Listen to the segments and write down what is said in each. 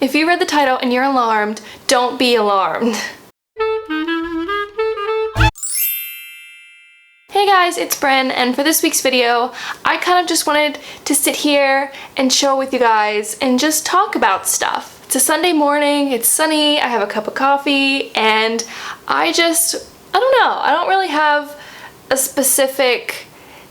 If you read the title and you're alarmed, don't be alarmed. Hey guys, it's Bryn, and for this week's video, I kind of just wanted to sit here and chill with you guys and just talk about stuff. It's a Sunday morning, it's sunny, I have a cup of coffee, and I don't know, I don't really have a specific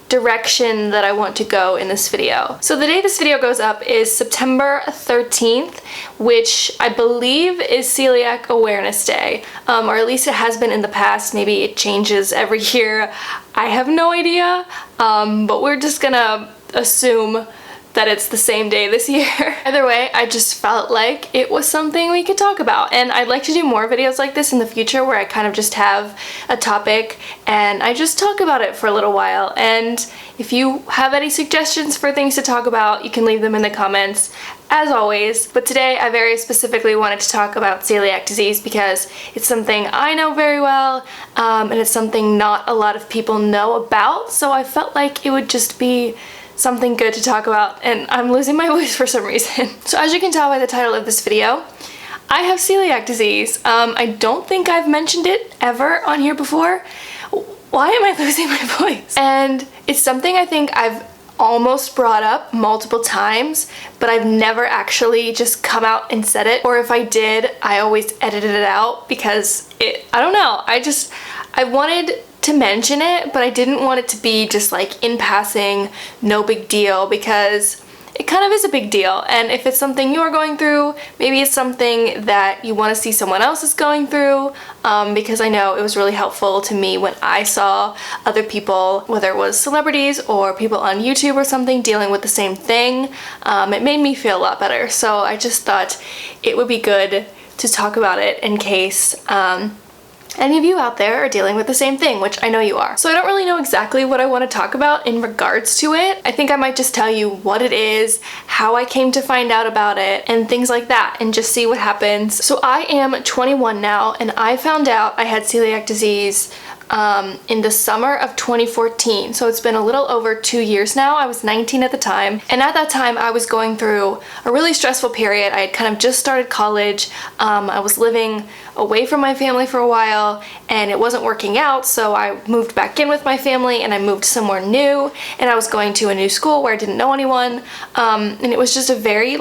direction that I want to go in this video. So the day this video goes up is September 13th, which I believe is Celiac Awareness Day, or at least it has been in the past. Maybe it changes every year. I have no idea, but we're just gonna assume that it's the same day this year. Either way, I just felt like it was something we could talk about, and I'd like to do more videos like this in the future where I kind of just have a topic and I just talk about it for a little while. And if you have any suggestions for things to talk about, you can leave them in the comments as always. But today I very specifically wanted to talk about celiac disease because it's something I know very well, and it's something not a lot of people know about, so I felt like it would just be something good to talk about, and I'm losing my voice for some reason. So as you can tell by the title of this video, I have celiac disease. I don't think I've mentioned it ever on here before. Why am I losing my voice? And it's something I think I've almost brought up multiple times, but I've never actually just come out and said it, or if I did, I always edited it out because I don't know, I wanted to mention it, but I didn't want it to be just like in passing, no big deal, because it kind of is a big deal. And if it's something you're going through, maybe it's something that you want to see someone else is going through, because I know it was really helpful to me when I saw other people, whether it was celebrities or people on YouTube or something, dealing with the same thing. It made me feel a lot better. So I just thought it would be good to talk about it in case any of you out there are dealing with the same thing, which I know you are. So I don't really know exactly what I want to talk about in regards to it. I think I might just tell you what it is, how I came to find out about it, and things like that, and just see what happens. So I am 21 now, and I found out I had celiac disease in the summer of 2014. So it's been a little over 2 years now. I was 19 at the time, and at that time I was going through a really stressful period. I had kind of just started college. I was living away from my family for a while, and it wasn't working out, so I moved back in with my family, and I moved somewhere new, and I was going to a new school where I didn't know anyone, and it was just a very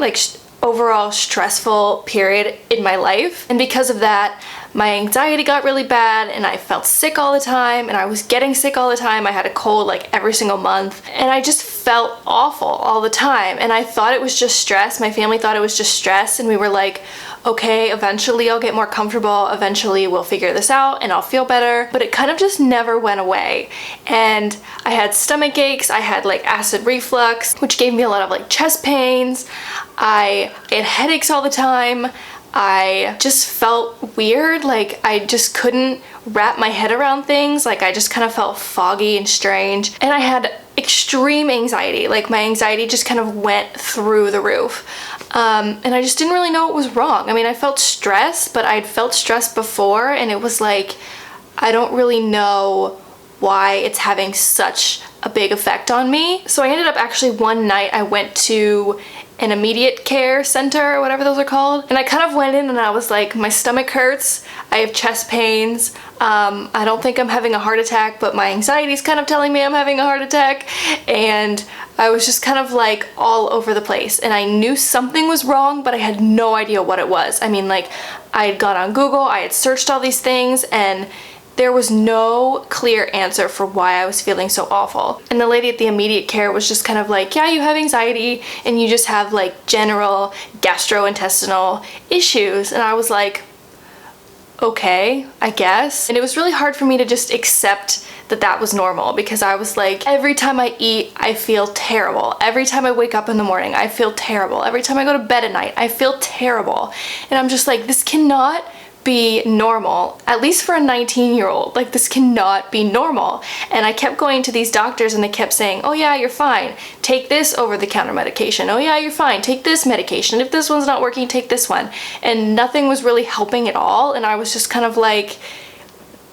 overall stressful period in my life. And because of that, my anxiety got really bad, and I felt sick all the time, and I was getting sick all the time. I had a cold like every single month, and I just felt awful all the time, and I thought it was just stress. My family thought it was just stress, and we were like, okay, eventually I'll get more comfortable, eventually we'll figure this out and I'll feel better. But it kind of just never went away, and I had stomach aches, I had acid reflux, which gave me a lot of chest pains. I had headaches all the time. I just felt weird, I just couldn't wrap my head around things. I just kind of felt foggy and strange, and I had extreme anxiety. My anxiety just kind of went through the roof, and I just didn't really know what was wrong. I mean, I felt stress, but I'd felt stress before, and it was I don't really know why it's having such a big effect on me. So I ended up actually one night I went to an immediate care center, or whatever those are called, and I kind of went in and I was like, my stomach hurts, I have chest pains, I don't think I'm having a heart attack, but my anxiety is kind of telling me I'm having a heart attack, and I was just kind of all over the place, and I knew something was wrong, but I had no idea what it was. I mean, I had gone on Google, I had searched all these things, and there was no clear answer for why I was feeling so awful. And the lady at the immediate care was just kind of yeah, you have anxiety and you just have general gastrointestinal issues. And I was like, okay, I guess. And it was really hard for me to just accept that that was normal, because I was every time I eat, I feel terrible. Every time I wake up in the morning, I feel terrible. Every time I go to bed at night, I feel terrible. And I'm just this cannot be normal, at least for a 19-year-old. This cannot be normal. And I kept going to these doctors, and they kept saying, oh yeah, you're fine, take this over-the-counter medication. Oh yeah, you're fine, take this medication. If this one's not working, take this one. And nothing was really helping at all, and I was just kind of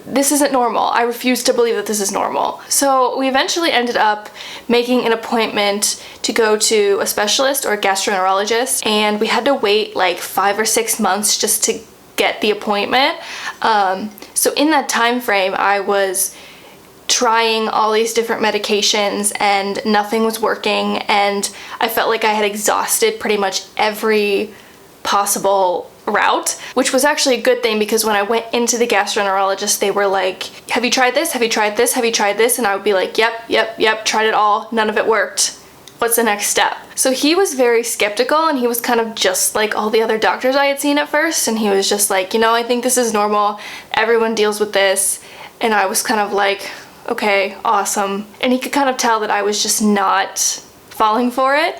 this isn't normal. I refuse to believe that this is normal. So we eventually ended up making an appointment to go to a specialist or a gastroenterologist, and we had to wait like 5 or 6 months just to get the appointment. So in that time frame, I was trying all these different medications and nothing was working, and I felt like I had exhausted pretty much every possible route, which was actually a good thing, because when I went into the gastroenterologist, they were like, have you tried this? Have you tried this? Have you tried this? And I would be like, yep, tried it all. None of it worked. What's the next step? So he was very skeptical, and he was kind of just like all the other doctors I had seen at first, and he was just like, you know, I think this is normal. Everyone deals with this. And I was kind of like, okay, awesome. And he could kind of tell that I was just not falling for it.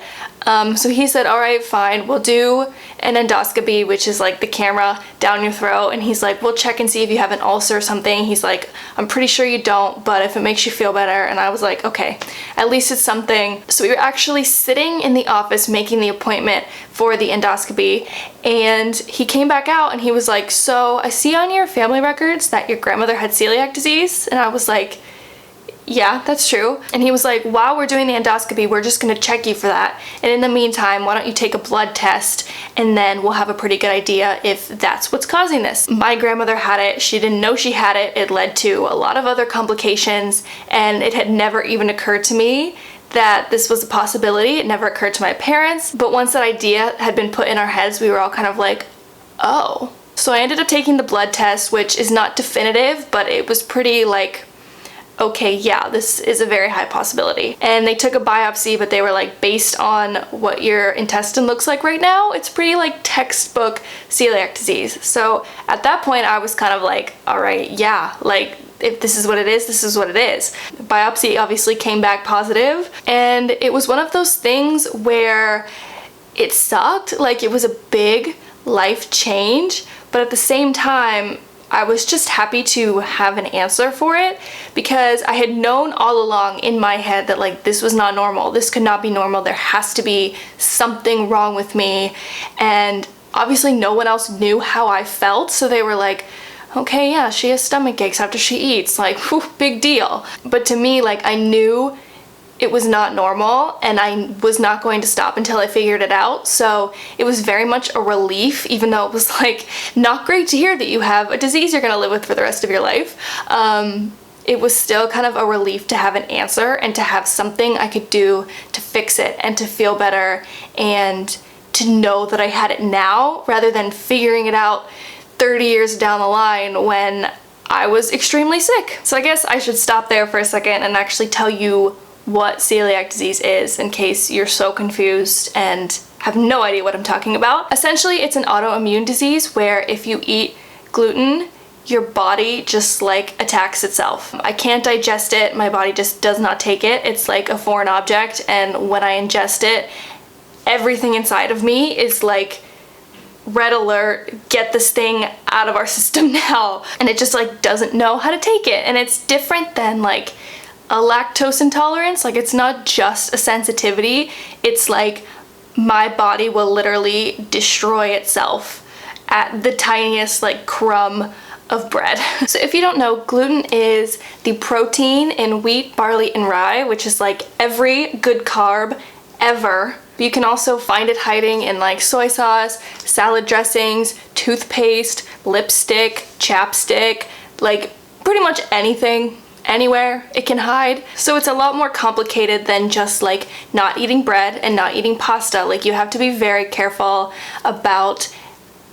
So he said, all right, fine, we'll do an endoscopy, which is like the camera down your throat. And he's like, we'll check and see if you have an ulcer or something. He's like, I'm pretty sure you don't, but if it makes you feel better. And I was like, okay, at least it's something. So we were actually sitting in the office making the appointment for the endoscopy, and he came back out and he was like, so I see on your family records that your grandmother had celiac disease. And I was like, yeah, that's true. And he was like, while we're doing the endoscopy, we're just gonna check you for that. And in the meantime, why don't you take a blood test, and then we'll have a pretty good idea if that's what's causing this. My grandmother had it. She didn't know she had it. It led to a lot of other complications, and it had never even occurred to me that this was a possibility. It never occurred to my parents. But once that idea had been put in our heads, we were all kind of like, oh. So I ended up taking the blood test, which is not definitive, but it was pretty like, okay, yeah, this is a very high possibility. And they took a biopsy, but they were like, based on what your intestine looks like right now, it's pretty like textbook celiac disease. So at that point, I was kind of like, all right, yeah, like if this is what it is, this is what it is. Biopsy obviously came back positive, and it was one of those things where it sucked. Like, it was a big life change, but at the same time, I was just happy to have an answer for it, because I had known all along in my head that like this was not normal. This could not be normal. There has to be something wrong with me. And obviously no one else knew how I felt, so they were like, okay, yeah, she has stomach aches after she eats, like, whew, big deal. But to me, like, I knew it was not normal, and I was not going to stop until I figured it out. So it was very much a relief, even though it was like not great to hear that you have a disease you're gonna live with for the rest of your life. It was still kind of a relief to have an answer and to have something I could do to fix it and to feel better, and to know that I had it now rather than figuring it out 30 years down the line when I was extremely sick. So I guess I should stop there for a second and actually tell you what celiac disease is, in case you're so confused and have no idea what I'm talking about. Essentially, it's an autoimmune disease where if you eat gluten, your body just like attacks itself. I can't digest it, my body just does not take it. It's like a foreign object, and when I ingest it, everything inside of me is like, red alert, get this thing out of our system now. And it just like doesn't know how to take it. And it's different than like a lactose intolerance. Like, it's not just a sensitivity, it's like my body will literally destroy itself at the tiniest like crumb of bread. So if you don't know, gluten is the protein in wheat, barley, and rye, which is like every good carb ever. You can also find it hiding in like soy sauce, salad dressings, toothpaste, lipstick, chapstick, like pretty much anything, anywhere it can hide. So it's a lot more complicated than just like not eating bread and not eating pasta. Like, you have to be very careful about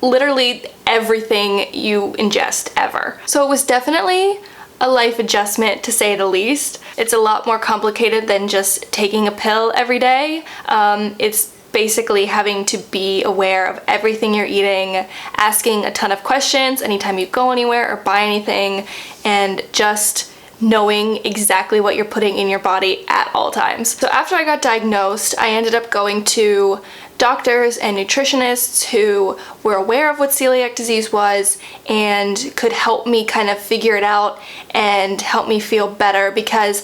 literally everything you ingest ever. So it was definitely a life adjustment, to say the least. It's a lot more complicated than just taking a pill every day. It's basically having to be aware of everything you're eating, asking a ton of questions anytime you go anywhere or buy anything, and just knowing exactly what you're putting in your body at all times. So after I got diagnosed, I ended up going to doctors and nutritionists who were aware of what celiac disease was and could help me kind of figure it out and help me feel better. Because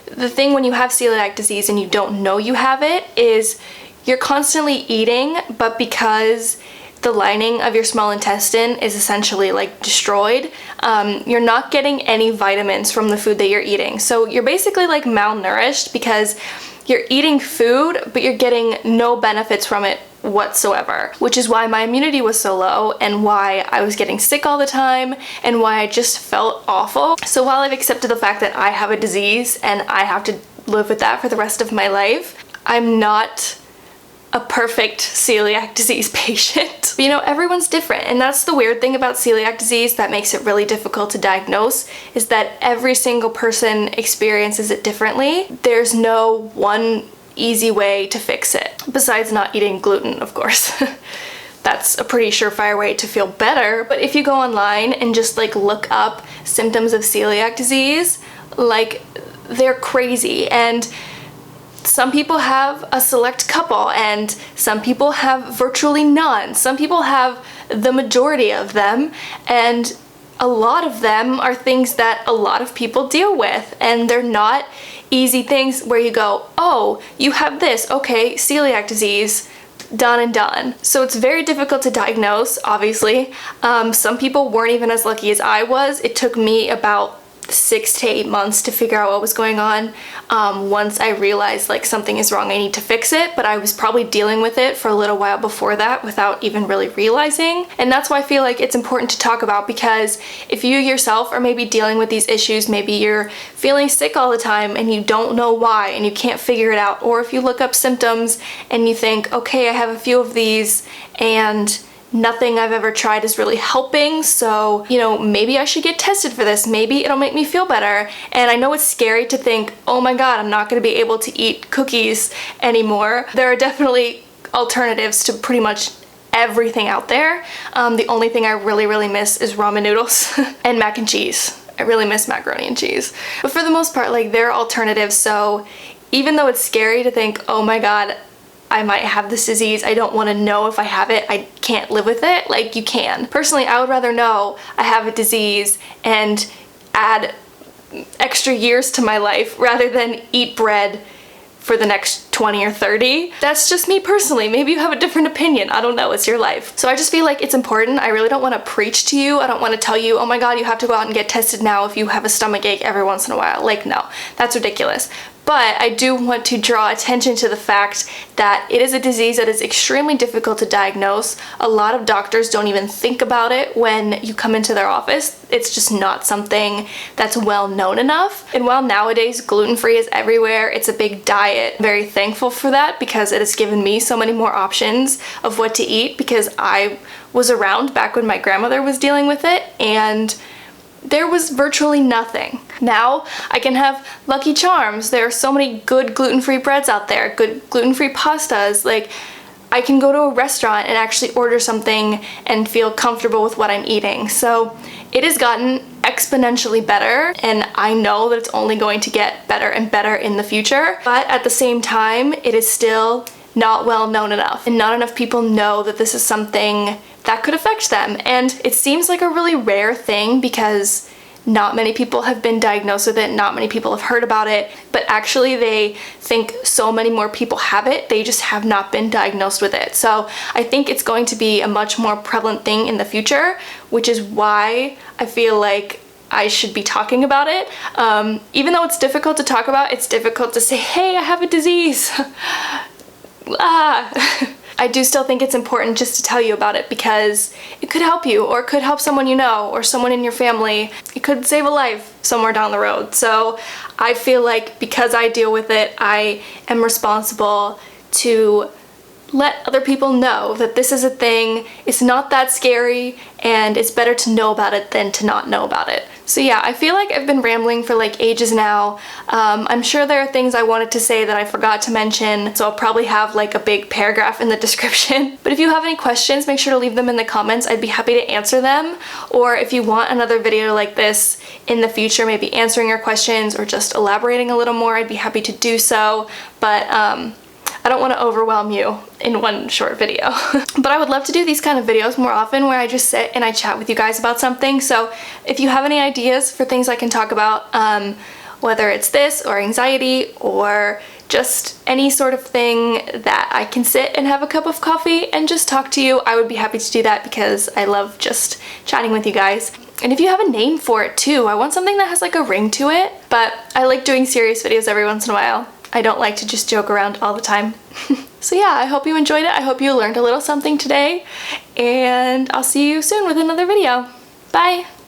the thing when you have celiac disease and you don't know you have it is you're constantly eating, but because the lining of your small intestine is essentially like destroyed. You're not getting any vitamins from the food that you're eating. So you're basically like malnourished because you're eating food, but you're getting no benefits from it whatsoever, which is why my immunity was so low and why I was getting sick all the time and why I just felt awful. So while I've accepted the fact that I have a disease and I have to live with that for the rest of my life, I'm not a perfect celiac disease patient. But, you know, everyone's different, and that's the weird thing about celiac disease that makes it really difficult to diagnose, is that every single person experiences it differently. There's no one easy way to fix it, besides not eating gluten, of course. That's a pretty surefire way to feel better. But if you go online and just like look up symptoms of celiac disease, like, they're crazy. And some people have a select couple, and some people have virtually none. Some people have the majority of them, and a lot of them are things that a lot of people deal with, and they're not easy things where you go, oh, you have this, okay, celiac disease, done and done. So it's very difficult to diagnose, obviously. Some people weren't even as lucky as I was. It took me about 6 to 8 months to figure out what was going on. Once I realized like something is wrong, I need to fix it, but I was probably dealing with it for a little while before that without even really realizing. And that's why I feel like it's important to talk about, because if you yourself are maybe dealing with these issues, maybe you're feeling sick all the time and you don't know why and you can't figure it out, or if you look up symptoms and you think, okay, I have a few of these and nothing I've ever tried is really helping, so, you know, maybe I should get tested for this. Maybe it'll make me feel better. And I know it's scary to think, oh my god, I'm not going to be able to eat cookies anymore. There are definitely alternatives to pretty much everything out there. The only thing I really miss is ramen noodles and mac and cheese. I really miss macaroni and cheese. But for the most part, like, there are alternatives, so even though it's scary to think, oh my god, I might have this disease, I don't want to know if I have it, I can't live with it, like, you can. Personally, I would rather know I have a disease and add extra years to my life rather than eat bread for the next 20 or 30. That's just me personally. Maybe you have a different opinion. I don't know, it's your life. So I just feel like it's important. I really don't want to preach to you. I don't want to tell you, oh my god, you have to go out and get tested now if you have a stomach ache every once in a while. Like, no, that's ridiculous. But I do want to draw attention to the fact that it is a disease that is extremely difficult to diagnose. A lot of doctors don't even think about it when you come into their office. It's just not something that's well known enough. And while nowadays gluten-free is everywhere, it's a big diet. I'm very thankful for that, because it has given me so many more options of what to eat, because I was around back when my grandmother was dealing with it, and there was virtually nothing. Now I can have Lucky Charms. There are so many good gluten-free breads out there, good gluten-free pastas. Like, I can go to a restaurant and actually order something and feel comfortable with what I'm eating. So it has gotten exponentially better, and I know that it's only going to get better and better in the future. But at the same time, it is still not well known enough, and not enough people know that this is something that could affect them. And it seems like a really rare thing, because not many people have been diagnosed with it, not many people have heard about it, but actually they think so many more people have it, they just have not been diagnosed with it. So I think it's going to be a much more prevalent thing in the future, which is why I feel like I should be talking about it. Even though it's difficult to talk about, it's difficult to say, hey, I have a disease. I do still think it's important just to tell you about it, because it could help you, or it could help someone you know, or someone in your family. It could save a life somewhere down the road. So I feel like because I deal with it, I am responsible to let other people know that this is a thing. It's not that scary, and it's better to know about it than to not know about it. So yeah, I feel like I've been rambling for like ages now. I'm sure there are things I wanted to say that I forgot to mention, so I'll probably have like a big paragraph in the description. But if you have any questions, make sure to leave them in the comments. I'd be happy to answer them. Or if you want another video like this in the future, maybe answering your questions or just elaborating a little more, I'd be happy to do so. But I don't want to overwhelm you in one short video. But I would love to do these kind of videos more often, where I just sit and I chat with you guys about something. So if you have any ideas for things I can talk about, whether it's this or anxiety or just any sort of thing that I can sit and have a cup of coffee and just talk to you, I would be happy to do that because I love just chatting with you guys. And if you have a name for it too, I want something that has like a ring to it, but I like doing serious videos every once in a while. I don't like to just joke around all the time. So yeah, I hope you enjoyed it. I hope you learned a little something today, and I'll see you soon with another video. Bye!